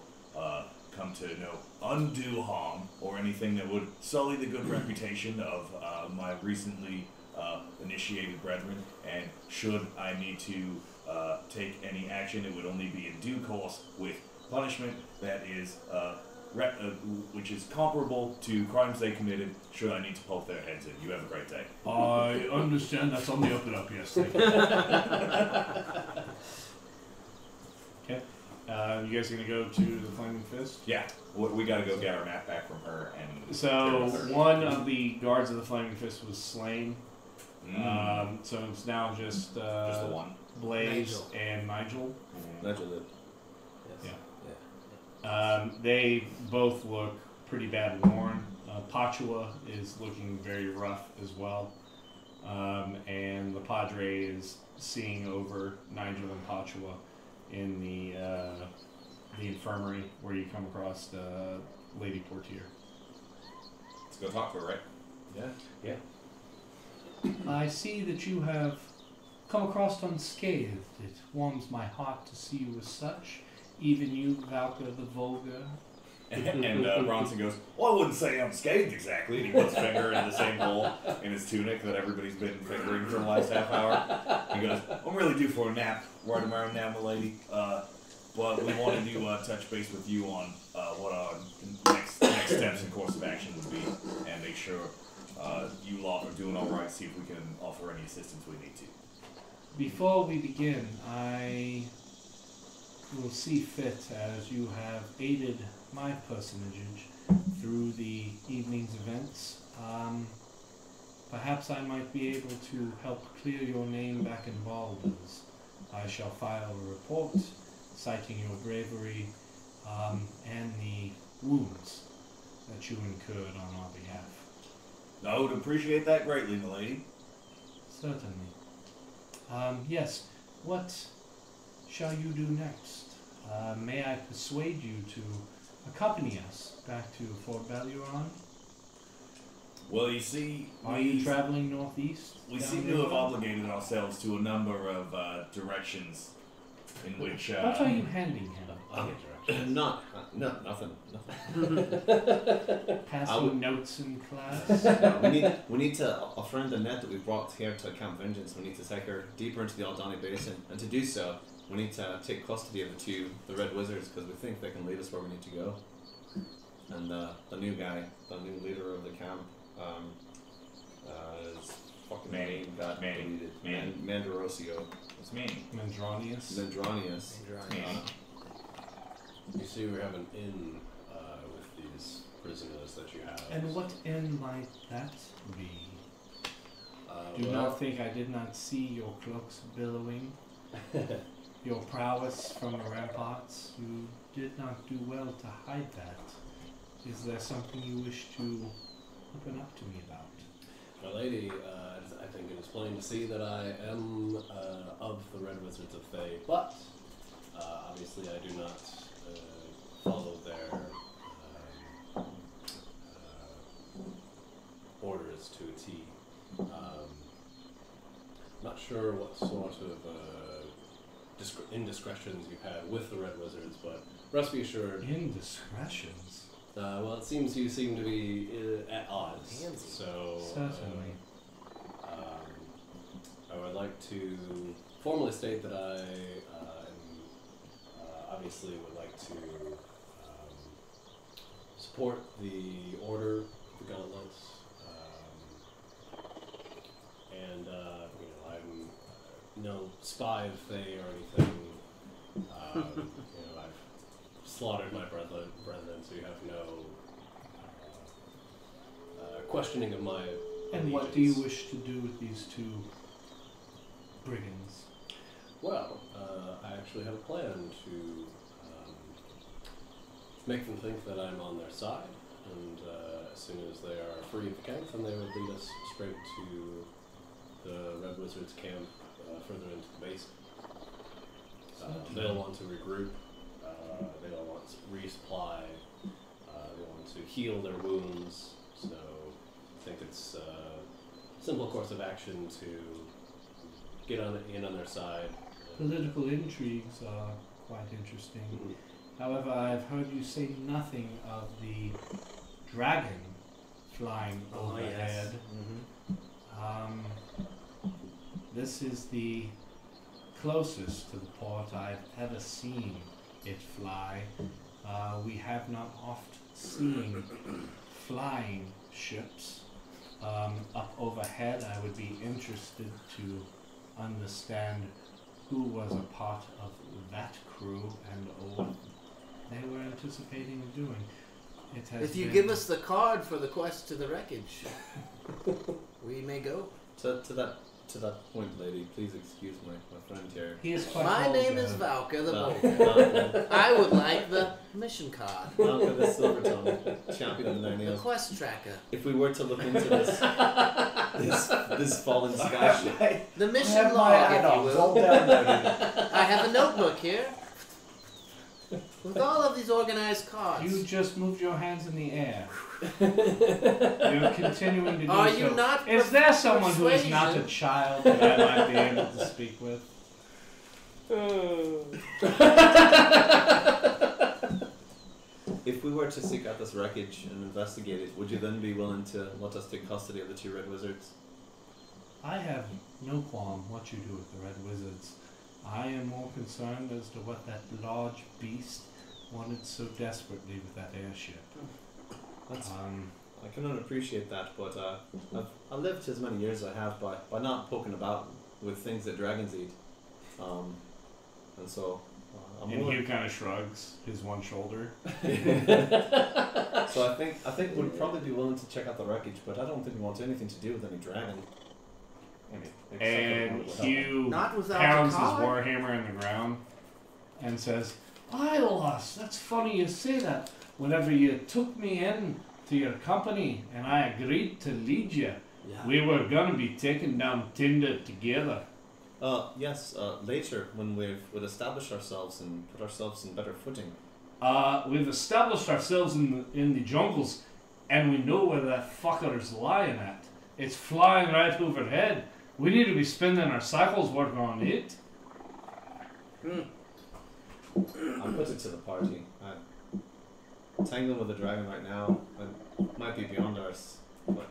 come to no undue harm or anything that would sully the good reputation of my recently initiated brethren. And should I need to take any action, it would only be in due course with punishment that is which is comparable to crimes they committed. Should I need to poke their heads in? You have a great day. I understand that's on the up and up, yes. Thank you. Okay. You guys gonna go to the Flaming Fist? Yeah, we got to go get our map back from her. And So one of the guards of the Flaming Fist was slain. So it's now just the one. Blaze Nigel. and Nigel. Nigel did. Yes. Yeah. They both look pretty bad worn. Pachua is looking very rough as well. And the Padre is seeing over Nigel and Pachua in the infirmary where you come across Lady Portier. Let's go talk to her, right? Yeah. I see that you have come across unscathed. It warms my heart to see you as such. Even you, Valka the Vulgar. And Bronson goes, well, I wouldn't say unscathed exactly. And he puts a finger in the same hole in his tunic that everybody's been fingering for the last half hour. He goes, I'm really due for a nap right around now, milady. But we wanted to touch base with you on what our next steps and course of action would be, and make sure you lot are doing all right. See if we can offer any assistance we need to. Before we begin, I will see fit, as you have aided my personage through the evening's events. Perhaps I might be able to help clear your name back in Baldur's. I shall file a report citing your bravery and the wounds that you incurred on our behalf. I would appreciate that greatly, milady. Certainly. Yes, what shall you do next? May I persuade you to accompany us back to Fort Valuron? Well, you see, Are you traveling northeast? we down seem the to have road? obligated ourselves to a number of directions in which... What are you handing him? Nothing. Passing notes in class? We need to, our friend Annette that we brought here to Camp Vengeance, we need to take her deeper into the Aldani Basin, and to do so, we need to take custody of the Red Wizards, because we think they can lead us where we need to go. And the new guy, the new leader of the camp, is fucking Manny. got Manny. deleted. Mandarosio. It's me. Mendronius? Mendranius. You see, we have an inn with these prisoners that you have. And what end might that be? Do well, not think I did not see your cloaks billowing, your prowess from the ramparts. You did not do well to hide that. Is there something you wish to open up to me about? My lady, I think it is plain to see that I am of the Red Wizards of Thay, but obviously I do not follow their orders to a T. Not sure what sort of indiscretions you had with the Red Wizards, but rest be assured. Indiscretions? Well, it seems you seem to be at odds. So Certainly. I would like to formally state that I obviously would like to support the Order, the Gauntlets, and I'm no spy of Thay or anything. I've slaughtered my brethren, so you have no questioning of my And what do you wish to do with these two brigands? Well, I actually have a plan to make them think that I'm on their side, and as soon as they are free of the camp, then they would lead us straight to the Red Wizard's camp further into the base. They'll want to regroup, they'll want to resupply, they want to heal their wounds, so I think it's a simple course of action to get in on their side. Political intrigues are quite interesting. However, I've heard you say nothing of the dragon flying overhead. This is the closest to the port I've ever seen it fly. We have not oft seen flying ships up overhead. I would be interested to understand who was a part of that crew and what they were anticipating doing. It has If you been- give us the card for the quest to the wreckage, we may go. To that point, lady, please excuse my friend here. He is quite My name vulgar. is Valka the Val- Vulgar. Val- I would like the mission card. Malcolm the Silvertongue, champion of the Nine The Nails. quest tracker. If we were to look into this fallen sky ship, The I mission have my log, if you add-ons all will. downloaded. I have a notebook here with all of these organized cards. You just moved your hands in the air. You're continuing to do Are so. you not Is there someone who is not a persuasion? child that I might be able to speak with? if we were to seek out this wreckage and investigate it, would you then be willing to let us take custody of the two Red Wizards? I have no qualm what you do with the Red Wizards. I am more concerned as to what that large beast wanted so desperately with that airship. That's, I cannot appreciate that, but I've lived as many years as I have by not poking about with things that dragons eat, and so I'm And willing. Hugh kind of shrugs his one shoulder. So I think we'd probably be willing to check out the wreckage, but I don't think we want anything to do with any dragon. I mean, except And for- Hugh Not without pounds the his card. warhammer in the ground and says, "Ilos, that's funny you say that. Whenever you took me in to your company and I agreed to lead you, Yeah. we were gonna be taking down Tinder together." Yes, later when we've established ourselves and put ourselves in better footing. We've established ourselves in the jungles, and we know where that fucker's lying at. It's flying right overhead. We need to be spending our cycles working on it. I'm put it to the party. Tangling with a dragon right now might be beyond us, but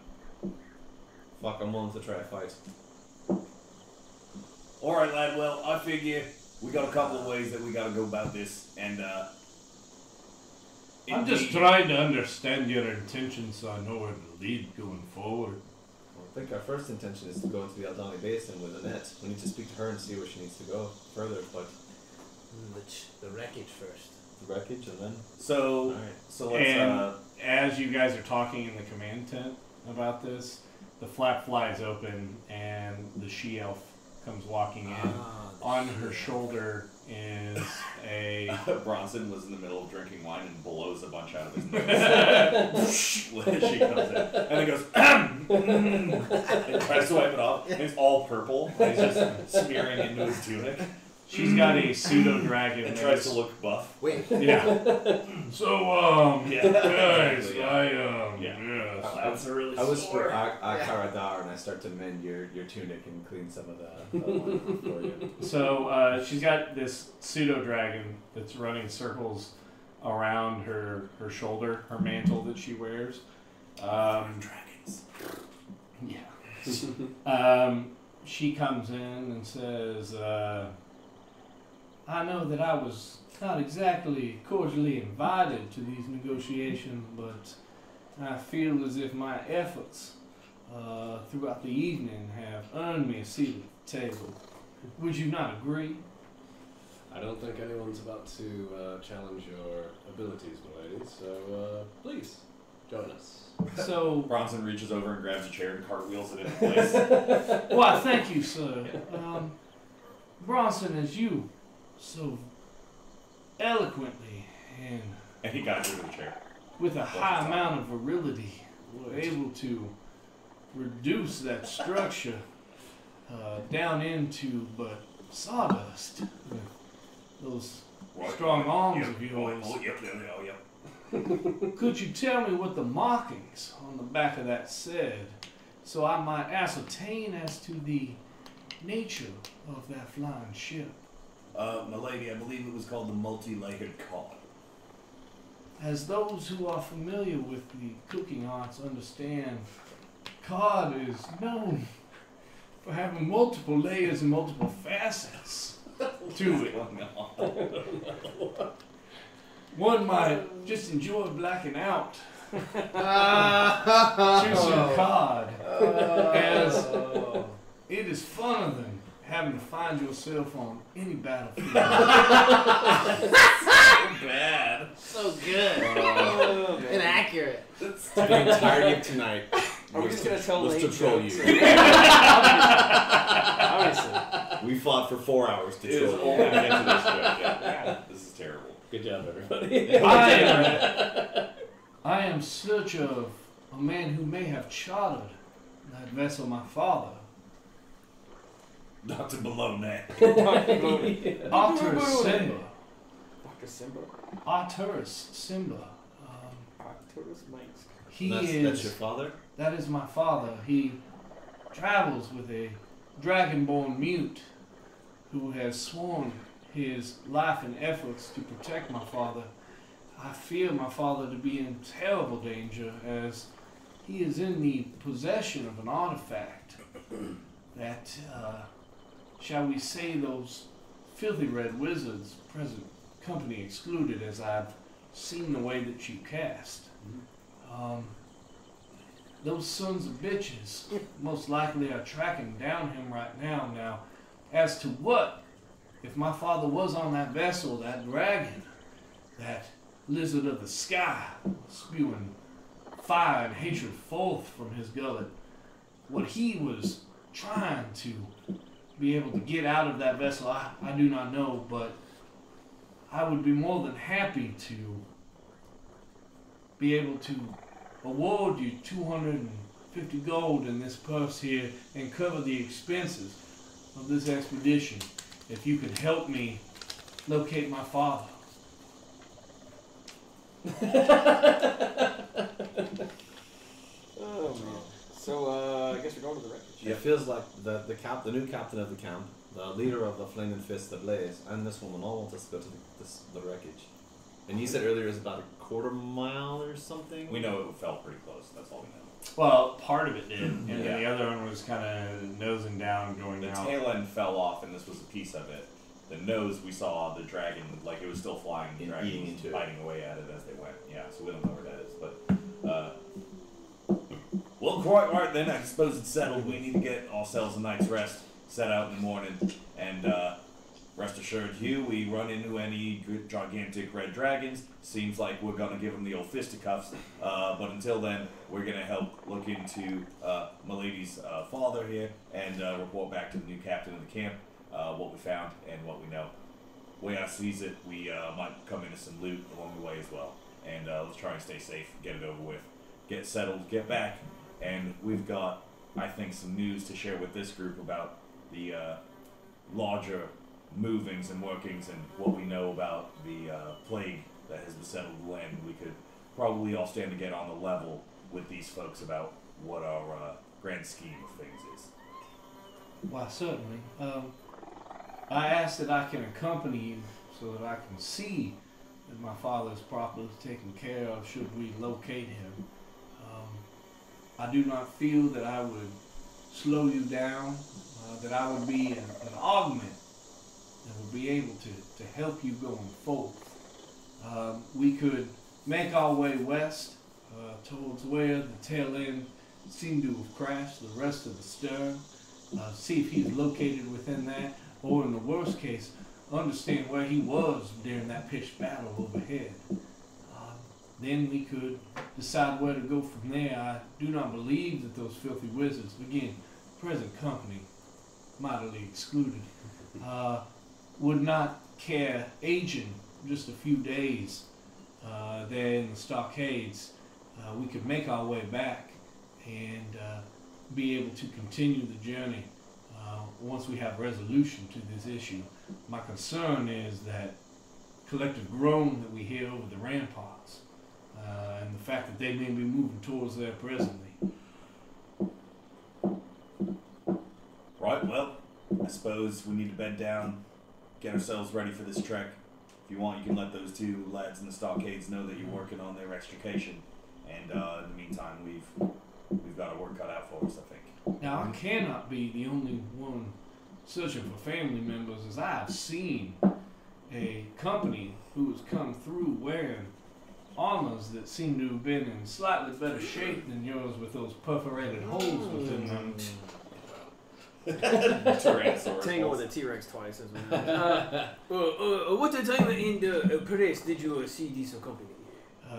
fuck, I'm willing to try a fight. All right, lad. Well, I figure we got a couple of ways that we got to go about this, and I'm just indeed- trying to understand your intentions so I know where to lead going forward. I think our first intention is to go into the Aldani Basin with Annette. We need to speak to her and see where she needs to go further, but The wreckage first. the wreckage and then. So, Alright. so let's. And as you guys are talking in the command tent about this, the flap flies open and the she-elf comes walking in. On her shoulder is a... Bronson was in the middle of drinking wine and blows a bunch out of his nose. She comes in and then goes and tries to wipe it off. And it's all purple. And he's just smearing into his tunic She's got a pseudo-dragon. and that tries is- to look buff. Wait. Yeah. So, Yeah. guys, Yeah. yeah. That's a really I was for sore. Akaradar and I start to mend your tunic and clean some of the wine for you. So, she's got this pseudo-dragon that's running circles around her shoulder, her mantle that she wears. Dragons. Yeah. She comes in and says, I know that I was not exactly cordially invited to these negotiations, but I feel as if my efforts throughout the evening have earned me a seat at the table. Would you not agree? I don't think anyone's about to challenge your abilities, my lady, so please, join us. So, Bronson reaches over and grabs a chair and cartwheels it into place. why, thank you, sir. Bronson, as you so eloquently and And he guides her to the chair. with a high amount of virility, were able to reduce that structure down into but sawdust with those strong arms of yours. Could you tell me what the markings on the back of that said, so I might ascertain as to the nature of that flying ship? My lady, I believe it was called the multi-layered cod. As those who are familiar with the cooking arts understand, cod is known for having multiple layers and multiple facets to it. One might just enjoy blacking out juicy cod, as it is funner than having to find yourself on any battlefield. So bad. So good. Inaccurate. The entirety of tonight Are we just gonna tell was lame to troll jokes? you. Obviously. We fought for 4 hours to It was troll only you. to get to this joke. Yeah. This is terrible. Good job, everybody. I am in search of a man who may have chartered that vessel my father. Dr. Bologna. Arturus Simba. Dr. Simba. Arturus Simba. Arcturus Mines. That's your father? That is my father. He travels with a dragonborn mute who has sworn his life and efforts to protect my father. I fear my father to be in terrible danger, as he is in the possession of an artifact that, shall we say, those filthy red wizards, present company excluded, as I've seen the way that you cast. Those sons of bitches most likely are tracking down him right now. Now, as to what, if my father was on that vessel, that dragon, that lizard of the sky, spewing fire and hatred forth from his gullet, what he was trying to be able to get out of that vessel, I do not know, but I would be more than happy to be able to award you 250 gold in this purse here and cover the expenses of this expedition if you could help me locate my father. Oh man. So I guess we're going to the wreckage. It feels like the new captain of the camp, the leader of the Flaming Fist, the Blaze, and this woman all want us to go to the wreckage. And you said earlier it was about a quarter mile or something? We know it felt pretty close. That's all we know. Well, part of it did, and then Yeah. the other one was kind of nosing down, going The out. tail end fell off, and this was a piece of it. The nose, we saw the dragon, like it was still flying. The And dragon eating was into it. biting away at it as they went. Yeah, so we don't know where that is. But, well, quite right then. I suppose it's settled. We need to get ourselves a night's rest, set out in the morning, and rest assured, Hugh, we run into any gigantic red dragons, seems like we're going to give them the old fisticuffs. But until then, we're going to help look into Milady's father here and report back to the new captain of the camp what we found and what we know. Way I sees it, we might come into some loot along the way as well. And let's try and stay safe, get it over with, get settled, get back. And we've got, I think, some news to share with this group about the larger movings and workings and what we know about the plague that has besettled the land. We could probably all stand to get on the level with these folks about what our grand scheme of things is. Why, certainly. I ask that I can accompany you so that I can see that my father is properly taken care of should we locate him. I do not feel that I would slow you down, that I would be an augment that would be able to help you going forward. We could make our way west towards where the tail end seemed to have crashed, the rest of the stern, see if he's located within that, or in the worst case, understand where he was during that pitched battle overhead. Then we could decide where to go from there. I do not believe that those filthy wizards, again, present company, mightily excluded, would not care aging just a few days there in the stockades, we could make our way back and be able to continue the journey once we have resolution to this issue. My concern is that collective groan that we hear over the ramparts and the fact that they may be moving towards there presently. Right, well, I suppose we need to bed down, get ourselves ready for this trek. If you want, you can let those two lads in the stockades know that you're working on their extrication. And in the meantime, we've got our work cut out for us, I think. Now, I cannot be the only one searching for family members, as I have seen a company who has come through wearing armors that seem to have been in slightly better shape than yours, with those perforated holes within them. Tyrannosaurus. Tangle with a T-Rex twice as well. What time in the press did you see this company?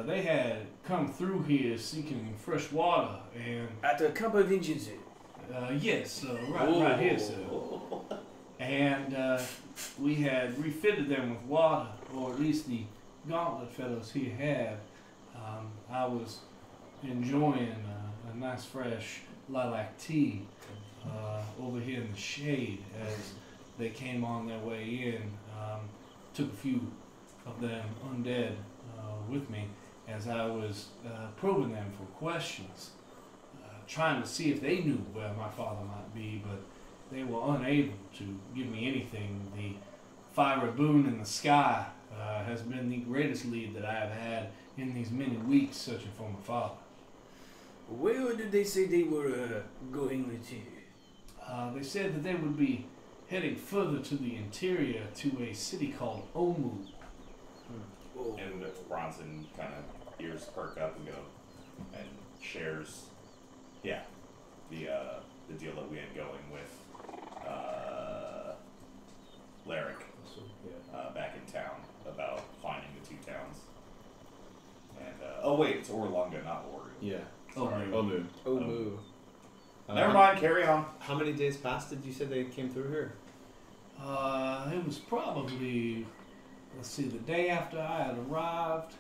They had come through here seeking fresh water, and At the Camp of Vengeance. yes, right here, sir. And we had refitted them with water, or at least the gauntlet fellows here had. I was enjoying a nice fresh lilac tea over here in the shade as they came on their way in. Took a few of them undead with me as I was probing them for questions, trying to see if they knew where my father might be, but they were unable to give me anything. The fiery boon in the sky has been the greatest lead that I have had in these many weeks searching for my father. Where did they say they were going to? They said that they would be heading further to the interior to a city called Omu. Oh. And Bronson kind of ears perk up and go and shares, the deal that we had going with Larrick back in town about finding the two towns. And oh wait, it's Orlunga, not Oru. Yeah. Sorry. Omu. Oh, moo. Never mind. Carry on. How many days passed did you say they came through here? It was probably, let's see, the day after I had arrived,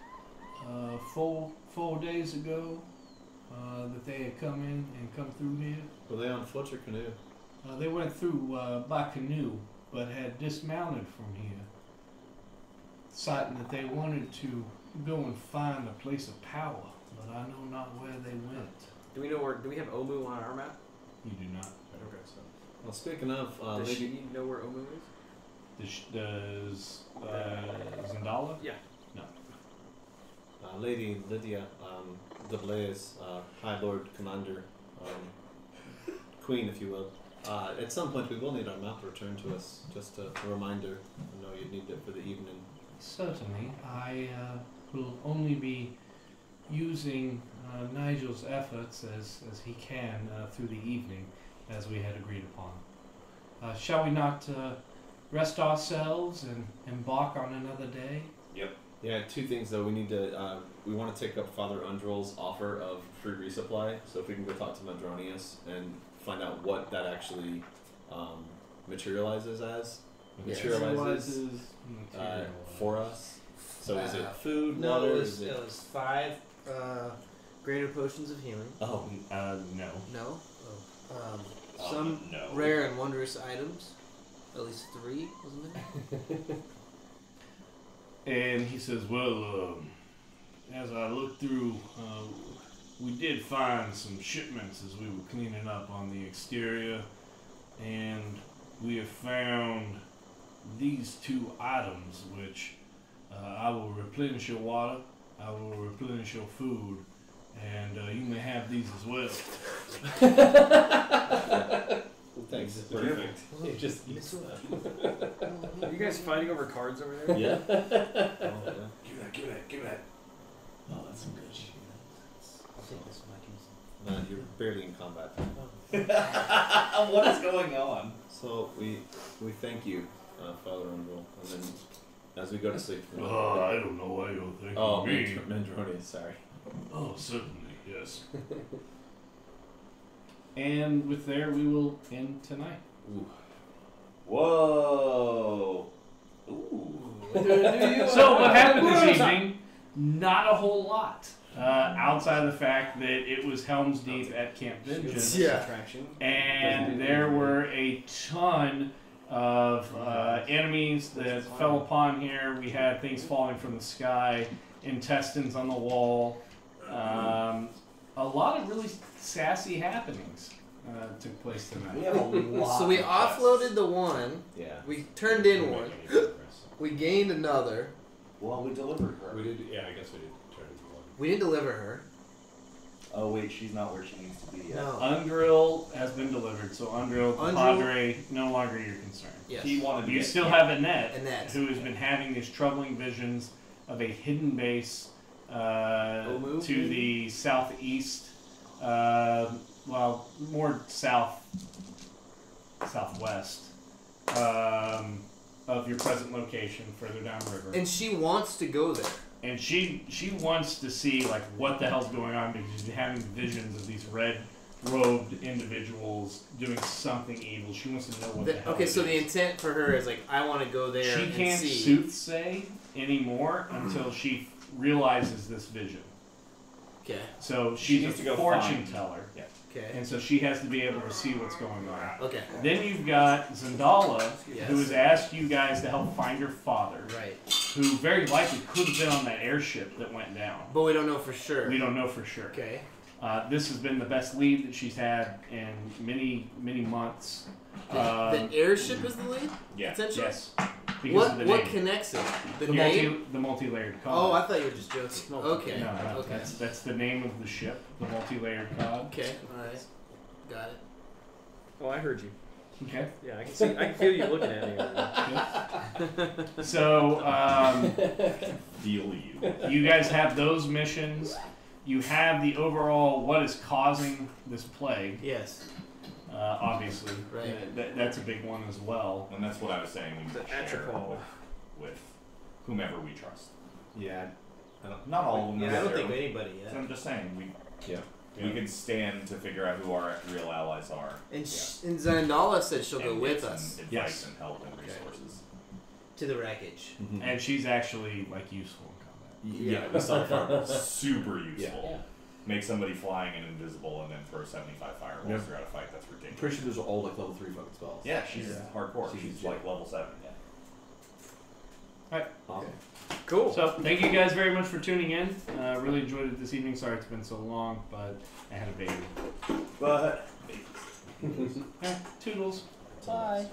4 days ago, that they had come in and come through here. Were they on foot or canoe? They went through by canoe, but had dismounted from here, citing that they wanted to go and find a place of power, but I know not where they went. Do we know where? Do we have Omu on our map? You do not. Okay, so Well, speaking of, does Lady, she know where Omu is? Does Zendala? Yeah. No. Lady Lydia, the Blaze, High Lord Commander, Queen, if you will. At some point, we will need our map returned to us. Just a reminder. I know you'd need it for the evening. Certainly. I will only be using Nigel's efforts as he can through the evening, as we had agreed upon. Shall we not rest ourselves and embark on another day? Yeah, two things though. We need to. We want to take up Father Undrill's offer of free resupply. So if we can go talk to Madronius and find out what that actually materializes as. Materializes for us. So is it food, No, water? it was 5 greater potions of healing. Oh, No. No. Some no. rare and wondrous items. At least 3, wasn't there? And he says, well, as I looked through, we did find some shipments as we were cleaning up on the exterior, and we have found these 2 items, which I will replenish your water, I will replenish your food, and you may have these as well. thanks. Perfect. It just Are you guys fighting over cards over there? yeah. Oh, Give that. Oh, that's some good shit. I'll take this one. yeah. You're barely in combat. What is going on? So we thank you, Father Undrill, and then as we go to sleep. I don't know why you're thinking Oh, me. Mandronius, sorry. Oh, certainly, yes. And with there, we will end tonight. Ooh. Whoa. Ooh. So what happened this evening Not a whole lot. Outside of the fact that it was Helm's Deep at Camp Vengeance. Yeah. And there were a ton of enemies that fell upon here. We had things falling from the sky, intestines on the wall. A lot of really sassy happenings took place tonight. We have a lot. So we of offloaded the one. Yeah. We turned in one. Make any progress. We gained another. Well, we delivered her. We did, yeah, I guess we did turn into one. We didn't deliver her. Oh wait, she's not where she needs to be yet. No. Undrill has been delivered, so Undrill, Undrill- Padre, no longer your concern. Yes. He wanted to You get still have Annette, Annette. who has been having these troubling visions of a hidden base Omu? to the southeast, well, more southwest of your present location, further downriver. And she wants to go there. And she wants to see like what the hell's going on because she's having visions of these red-robed individuals doing something evil. She wants to know what the hell. Okay, it so the is. intent for her is like, I want to go there She and can't see. soothsay anymore until she realizes this vision. Okay. So She she's needs a to go fortune find- teller, Okay. and so she has to be able to see what's going on. Okay. Then you've got Zendala, Yes. who has asked you guys to help find your father, Right. who very likely could have been on that airship that went down. But we don't know for sure. We don't know for sure. Okay. This has been the best lead that she's had in many, many months. The airship is the lead? Yeah. Essentially? Yes. Because of the What name. connects it? The The name? the multi-layered cod. Oh, I thought you were just joking. Okay. No, no, Okay. that's the name of the ship, the multi-layered cod. Okay. All right. Got it. Oh, I heard you. Okay. Yeah, I can see. I can feel you looking at me. Right now. So Feel you. you guys have those missions. You have the overall what is causing this plague. Yes. Obviously, Right. That's a big one as well. And that's what I was saying. We The share Atropol. with whomever we trust. Yeah. Not all of them. Yeah, I don't think necessarily. anybody So yet. I'm just saying we Yeah. we could stand to figure out who our real allies are. And, and Zandala said she'll go and with get us some advice Yes. and help and resources. to the wreckage. And she's actually like useful in combat. Yeah, we saw her super useful. Yeah. Make somebody flying and invisible and then throw 75 fireballs Yep. throughout a fight. That's ridiculous. Pretty sure those are all like level 3 fucking spells. Yeah, she's hardcore. She's She's legit. like level 7. Yeah. Awesome. Cool. So thank you guys very much for tuning in. Really enjoyed it this evening. Sorry it's been so long, but I had a baby. But Toodles. Bye.